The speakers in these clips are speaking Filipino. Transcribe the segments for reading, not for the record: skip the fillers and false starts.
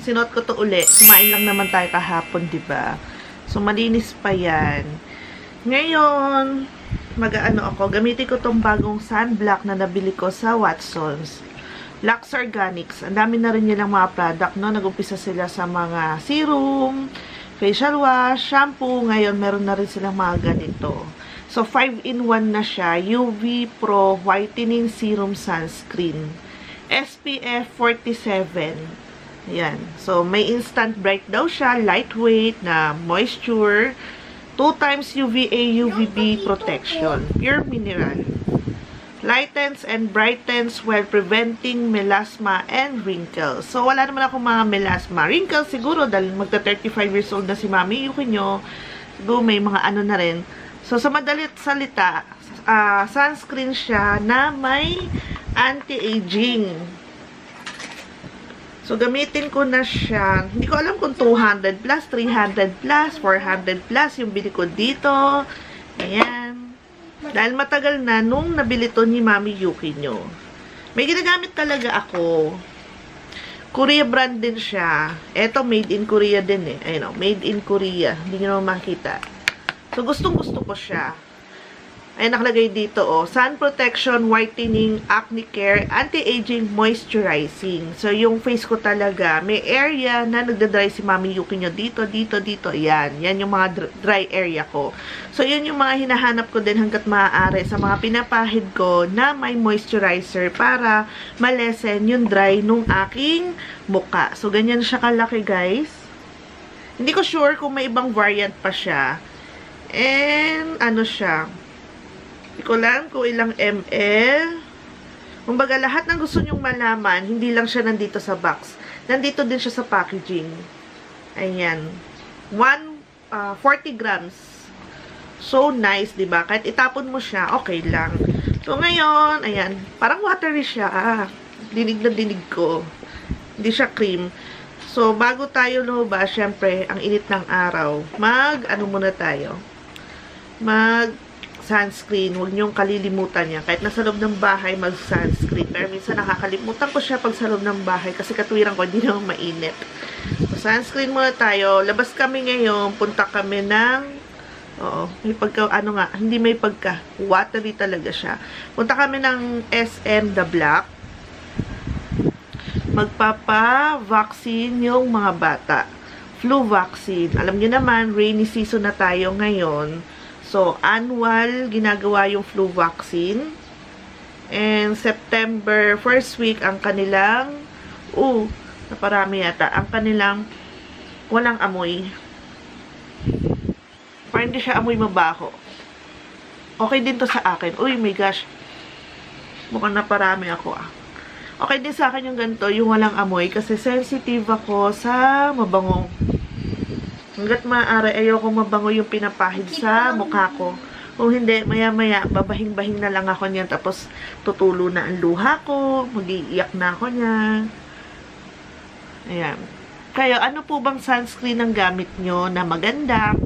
sinuot ko to uli. Kumain lang naman tayo kahapon, diba? So, malinis pa yan. Ngayon, mag-ano ako, gamitin ko tong bagong sunblock na nabili ko sa Watsons. Lux Organics. Ang dami na rin nilang mga product, no? Nag-umpisa sila sa mga serum, facial wash, shampoo. Ngayon, meron na rin silang mga ganito. So, 5-in-1 na siya. UV Pro Whitening Serum Sunscreen. SPF 47. Ayan. So, may instant bright daw siya. Lightweight na moisture. 2 times UVA, UVB protection. Pure mineral. Lightens and brightens while preventing melasma and wrinkles. So, wala naman ako mga melasma. Wrinkles siguro dahil magta-35 years old na si Mami Yuki nyo. Siguro may mga ano na rin. So, sa madalit salita, sunscreen siya na may anti-aging. So, gamitin ko na siya. Hindi ko alam kung 200 plus, 300 plus, 400 plus yung bili ko dito. Ayan. Dahil matagal na nung nabili to ni Mami Yuki nyo. May ginagamit talaga ako. Korea brand din siya. Eto, made in Korea din eh. Ayun o, made in Korea. Hindi nyo naman makita. So, gustong-gusto ko siya. Ayan, nakalagay dito, oh. Sun Protection, Whitening, Acne Care, Anti-Aging, Moisturizing. So, yung face ko talaga, may area na nagda-dry si Mami Yuki nyo dito, dito, dito. Ayan. Yan yung mga dry area ko. So, yun yung mga hinahanap ko din hanggat maaari sa mga pinapahid ko na may moisturizer para malesen yung dry nung aking muka. So, ganyan siya kalaki, guys. Hindi ko sure kung may ibang variant pa siya. And, ano siya? Hindi ko lang kung ilang ml. Kumbaga, lahat ng gusto nyong malaman, hindi lang siya nandito sa box. Nandito din siya sa packaging. Ayan. 40 grams. So nice, diba? Kahit itapon mo siya, okay lang. So, ngayon, ayan. Parang watery siya. Dinig na dinig ko. Hindi siya cream. So, bago tayo lumabas, syempre, ang init ng araw, ano muna tayo? Sunscreen, huwag niyong kalilimutan niya. Kahit nasa loob ng bahay, mag-sunscreen. Pero minsan nakakalimutan ko siya pag sa loob ng bahay kasi katwiran ko, hindi naman mainit. So, sunscreen muna tayo. Labas kami ngayon, punta kami ng, may pagka, hindi may pagka, watery talaga siya. Punta kami ng SM The Block. Magpapa-vaccine yung mga bata. Flu vaccine. Alam niyo naman, rainy season na tayo ngayon. So, annual, ginagawa yung flu vaccine. And September, first week, ang kanilang, naparami yata, ang kanilang walang amoy. Parang hindi siya amoy mabaho. Okay din to sa akin. Uy, my gosh. Mukhang naparami ako Okay din sa akin yung ganito, yung walang amoy, kasi sensitive ako sa mabango. Hanggat maaari, ayoko mabango yung pinapahid sa mukha ko. Kung hindi, maya-maya, babahing-bahing na lang ako niyan. Tapos, tutulo na ang luha ko. Mag-iiyak na ako niyan. Ayan. Kaya, ano po bang sunscreen ang gamit nyo na maganda?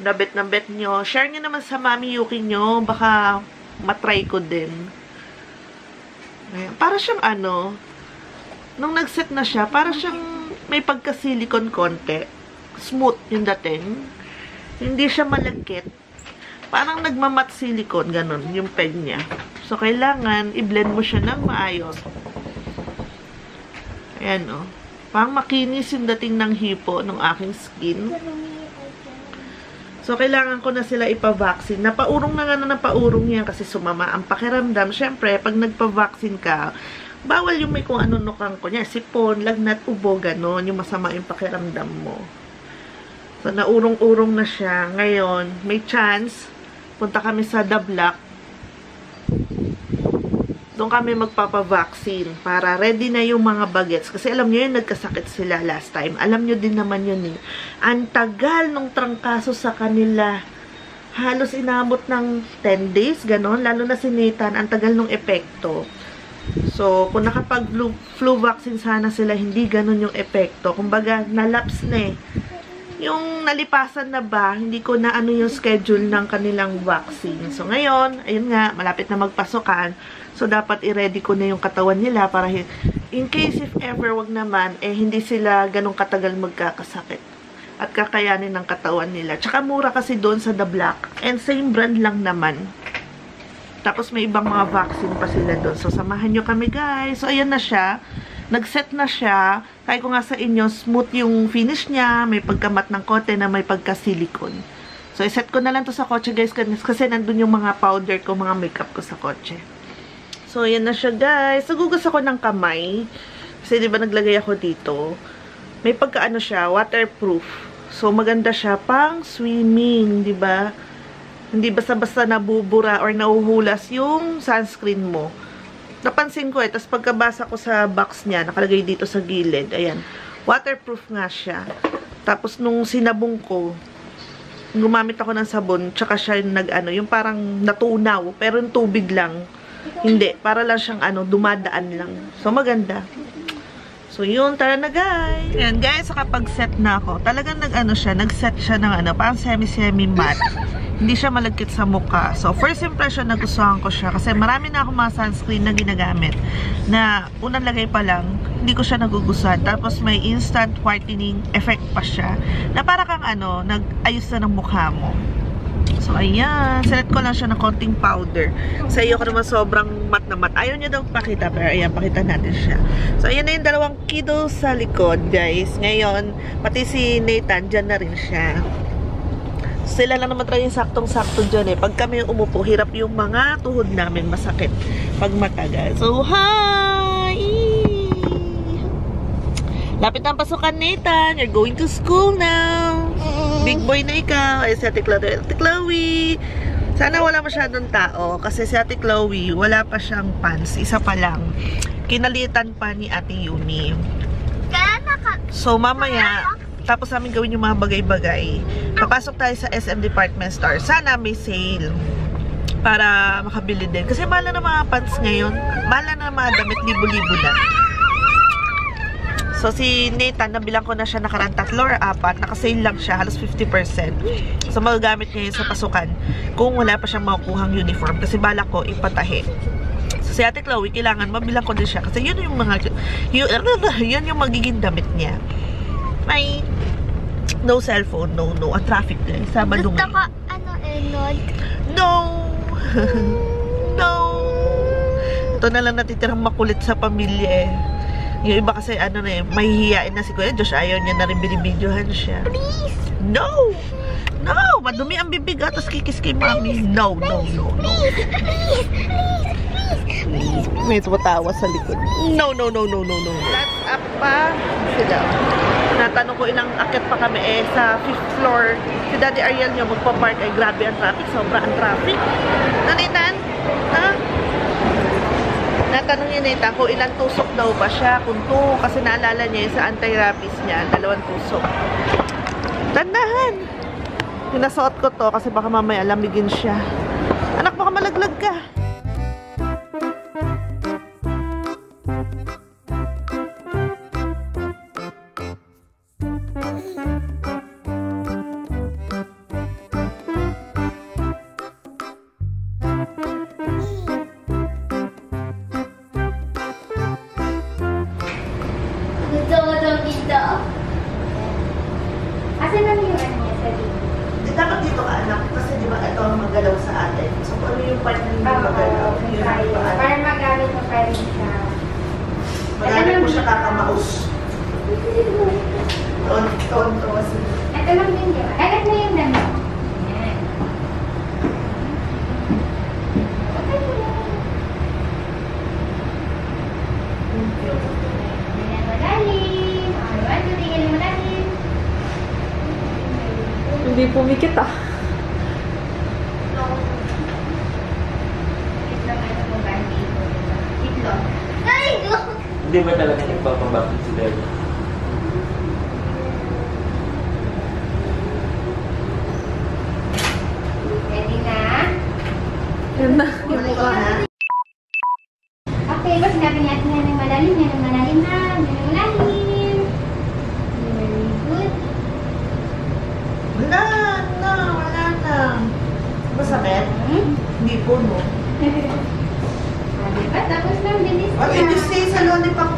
Nabet na bet nyo. Share nyo naman sa Mami Yuki nyo. Baka matry ko din. Ayan. Para siyang nung nag-set na siya, para siyang may pagka-silicone konti. Smooth yung dating. Hindi siya malagkit. Parang nagmamat silicone, ganun, yung peg niya. So, kailangan i-blend mo siya ng maayos. Ayan, Parang makinis yung dating ng hipo ng aking skin. So, kailangan ko na sila ipa-vaccine. Napaurong na nga na napaurong yan kasi sumama ang pakiramdam. Siyempre, pag nagpa-vaccine ka, bawal yung may kung ano-nukang ko niya. Sipon, lagnat, ubo, gano'n. Yung masama yung pakiramdam mo. So, naurong-urong na siya. Ngayon, may chance. Punta kami sa The Block. Doon kami magpapavaccine para ready na yung mga bagets. Kasi alam nyo yun, nagkasakit sila last time. Alam nyo din naman yun eh. Ang tagal nung trangkaso sa kanila. Halos inabot ng 10 days, gano'n. Lalo na si Nathan, ang tagal nung epekto. So, kung nakapag-flu vaccine sana sila, hindi ganun yung epekto. Kumbaga, nalaps na eh. Yung nalipasan na ba, hindi ko na yung schedule ng kanilang vaccine. So, ngayon, ayun nga, malapit na magpasokan. So, dapat i-ready ko na yung katawan nila para in case if ever wag naman, hindi sila ganong katagal magkakasakit. At kakayanin ng katawan nila. Tsaka mura kasi doon sa The Black. And same brand lang naman. Tapos may ibang mga vaccine pa sila doon. So, samahan nyo kami, guys. So, ayan na siya. Nag-set na siya. Kaya ko nga sa inyo, smooth yung finish niya. May pagkamat ng kote na may pagka-silicone. So, iset ko na lang to sa kotse, guys. Kasi nandun yung mga powder ko, mga makeup ko sa kotse. So, ayan na siya, guys. Nagugas ako ng kamay. Kasi, di ba, naglagay ako dito. May pagkaano siya, waterproof. So, maganda siya pang swimming, di ba? Hindi basta-basta nabubura or nauhulas yung sunscreen mo. Napansin ko tapos pagkabasa ko sa box niya, nakalagay dito sa gilid. Ayan, waterproof nga siya. Tapos, nung sinabong ko, gumamit ako ng sabon, tsaka siya yung nag-ano, yung parang natunaw, pero yung tubig lang. Hindi, para lang siyang dumadaan lang. So, maganda. So, yun, tara na, guys. Yan, guys, kapag set na ako, talagang nag-set siya ng parang semi-semi matte. Hindi siya malagkit sa mukha. So, first impression, nagustuhan ko siya. Kasi marami na ako mga sunscreen na ginagamit. Na, unang lagay pa lang, hindi ko siya nagugustuhan. Tapos, may instant whitening effect pa siya. Na para kang nag-ayos na ng mukha mo. So, ayan. Select ko lang siya ng konting powder. Sa iyo ko naman sobrang matte na matte. Ayaw niya daw pakita. Pero ayan, pakita natin siya. So, ayan na yung dalawang kiddo sa likod, guys. Ngayon, pati si Nathan, dyan na rin siya. Sila lang naman tayo yung saktong-sakto dyan Pag kami umupo, hirap yung mga tuhod namin. Masakit pag matagal. So, hi! Lapit ang pasukan, Nathan. You're going to school now. Big boy na ikaw. Ay, si Ate Chloe. Ate Chloe. Sana wala masyadong tao. Kasi si Ate Chloe, wala pa siyang pants. Isa pa lang. Kinalitan pa ni Ate Yumi. So, mamaya, tapos namin gawin yung mga bagay-bagay. Papasok tayo sa SM Department Store. Sana may sale. Para makabili din. Kasi mahal na mga pants ngayon. Mahal na mga damit. Libo-libo na. So, si Nathan, nabilang ko na siya nakarang 3 or 4. Nakasale lang siya, halos 50%. So, magagamit niya yun sa pasukan kung wala pa siyang makukuhang uniform. Kasi balak ko, ipatahi. So, si Ate Chloe, kailangan mabilang ko din siya. Kasi yun yung yun yung magiging damit niya. May no cellphone, no. A traffic guys. Sabado gusto ko, Enod? No! No! Ito na lang natitirang makulit sa pamilya Yung iba kasi mahihiyain na si Kuya Josh. Ayaw niya na rin binibidyohan siya. Please! No! No! Madumi ang bibig tapos kikis kay mami. No. Please. May tumatawa sa likod. No. That's up pa sila. Natanong ko ilang akit pa kami sa 5th floor. Si Daddy Ariel niyo magpa-park. Ay grabe ang traffic. Sobra ang traffic. Nanitan? Ha? Natanong niya Nathan kung ilang tusok daw ba siya. Kung 2, kasi naalala niya yung sa anti-rabies niya, 2 tusok. Tandahan! Pinasuot ko to kasi baka mamaya lamigin siya. Anak, baka malaglag ka. Asan na yung niya sa dito? Dapat dito ka anak, kasi di ba ito ang magalaw sa atin. So, ano yung part na hindi magalaw? Para magamit mo pa rin siya. Magamit mo siya kakamaus. Toon. Ito lang din yun. Kagat na yung dami. Yan. Hindi pumikit Hindi ba talaga nagpapabakit si Daddy? Ready na? Yun na. Okay, basta sinabi natin yan ng malalim na. Very good. Wala na. Masakit? Hindi po, no? Diba? Tapos na, bilis na. What did you say sa lollipop?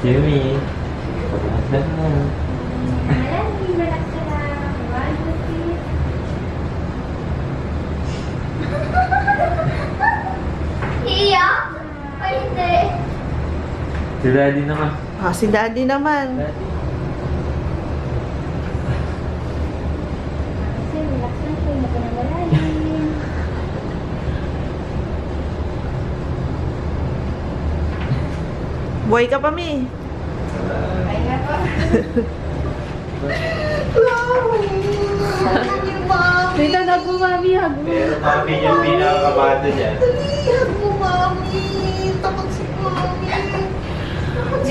Jimmy. Relax na. Malalim, relax ka lang. 1, 2, 3. Iiyak? Ay, hindi. Si Daddy naman. Ah, si Daddy naman. Daddy. Kasi relax lang siya. Hindi ka na malalim. Buhay ka pa, Mi. Ay, nga po. Dito na po, mami. Hag mo. Pero mami yung pinakakabado dyan.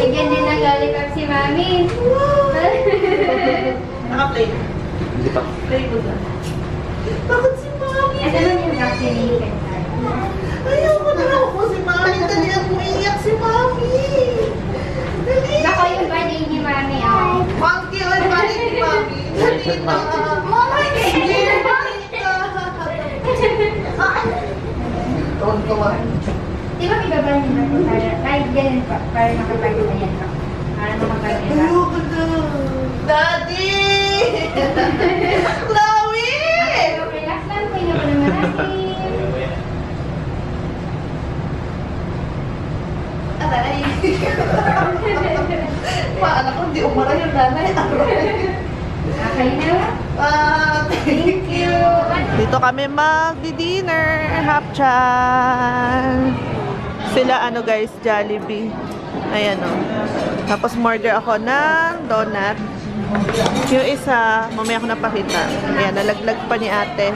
Bigyan din ng lollipop si Mami. Naka-play. Hindi pa. Play mo na. Bakit si Mami? Ito naman yung vaccinated tayo. Ayoko na ako si Mami. Dalihan mo iyak si Mami. Ako yung birthday ni Mami, oh. Monkey, oy, balik ni Mami. Dali na. Mama, Sige, balik ka. Tontuan. Di ba ibaba niyo na po para, kahit ganun pa, para makapagod yan pa. Para makapagod yan pa. Ayoko na. Daddy! Chloe! Relax lang po, yun ako naman natin. Aray. Paano kung di umara yung nanay? Okay na ba? Thank you. Dito kami magdi-dinner. Hapchan. Sila ano guys, Jollibee. Ayan o. Tapos order ako ng donut. Yung isa, mamaya ko napakita. Ayan, nalaglag pa ni ate.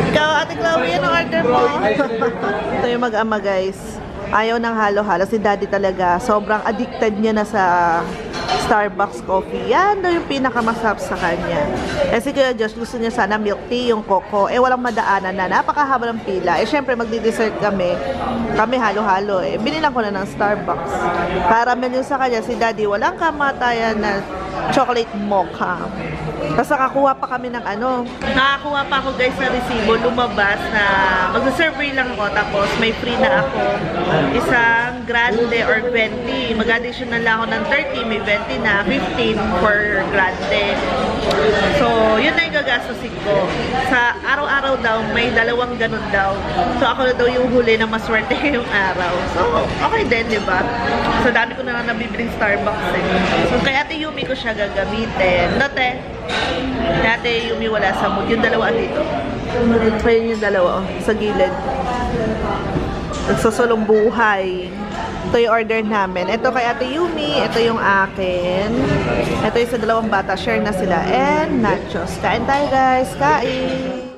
Ikaw, Ate Chloe, anong order mo? Ito yung mag-ama, guys. Ayaw ng halo-halo. Si Daddy talaga, sobrang addicted niya na sa Starbucks coffee. Yan daw yung pinakamasarap sa kanya. Eh si Kuya Josh, gusto niya sana milk tea, yung coco. Eh walang madaanan na. Napakahaba ng pila. Eh syempre magdi-dessert kami. Kami halo-halo eh. Binilang ko na ng Starbucks. Para menu sa kanya, si Daddy, walang kamatayan na chocolate mocha. Tapos nakakuha pa kami ng ano. Nakakuha pa ako guys na resibo. Lumabas na mag-survey lang ako. Tapos may free na ako. Isang grande or 20. Mag-additional lang ako ng 30. May 20 na. 15 for grande. So, yun na yung gagastusin ko. Sa araw-araw daw, may 2 ganun daw. So, ako na daw yung huli na maswerte yung araw. So, okay din, di ba? So, dami ko na nabibiling Starbucks eh. So, kay Ate Yumi ko siya gagamitin. Note, kay Ate Yumi wala sa mood. Yung 2 dito. Ito pa yun yung 2, oh, sa gilid. Nagsasulong buhay. Ito yung order namin. Ito kay Ate Yumi. Ito yung akin. Ito yung sa 2 bata. Share na sila. And nachos. Kain tayo, guys. Kain!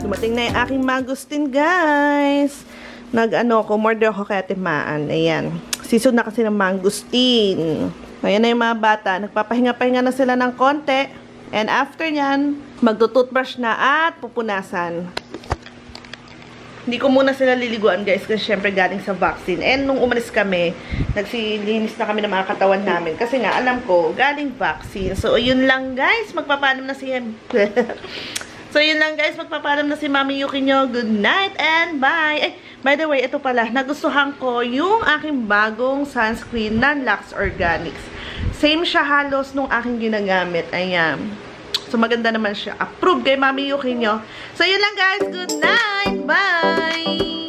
Dumating na yung aking mangustin, guys. Nag-ano ko, order ako kay Ate Maan. Ayan. Season na kasi ng mangustin. Ayan na yung mga bata. Nagpapahinga-pahinga na sila ng konti. And after nyan, magtutoothbrush na at pupunasan. Hindi ko muna sila liliguan, guys, kasi syempre galing sa vaccine. And nung umalis kami, nagsilinis na kami ng mga katawan namin. Kasi nga, alam ko, galing vaccine. So, yun lang, guys. Magpapalam na si So, yun lang, guys. Magpapalam na si Mami Yuki nyo. Good night and bye! Eh, by the way, ito pala. Nagustuhan ko yung aking bagong sunscreen ng Lux Organics. Same siya halos nung aking ginagamit. Ayan. So, maganda naman siya. Approved kay Mami Yuki nyo. So, yun lang, guys. Good night! Bye!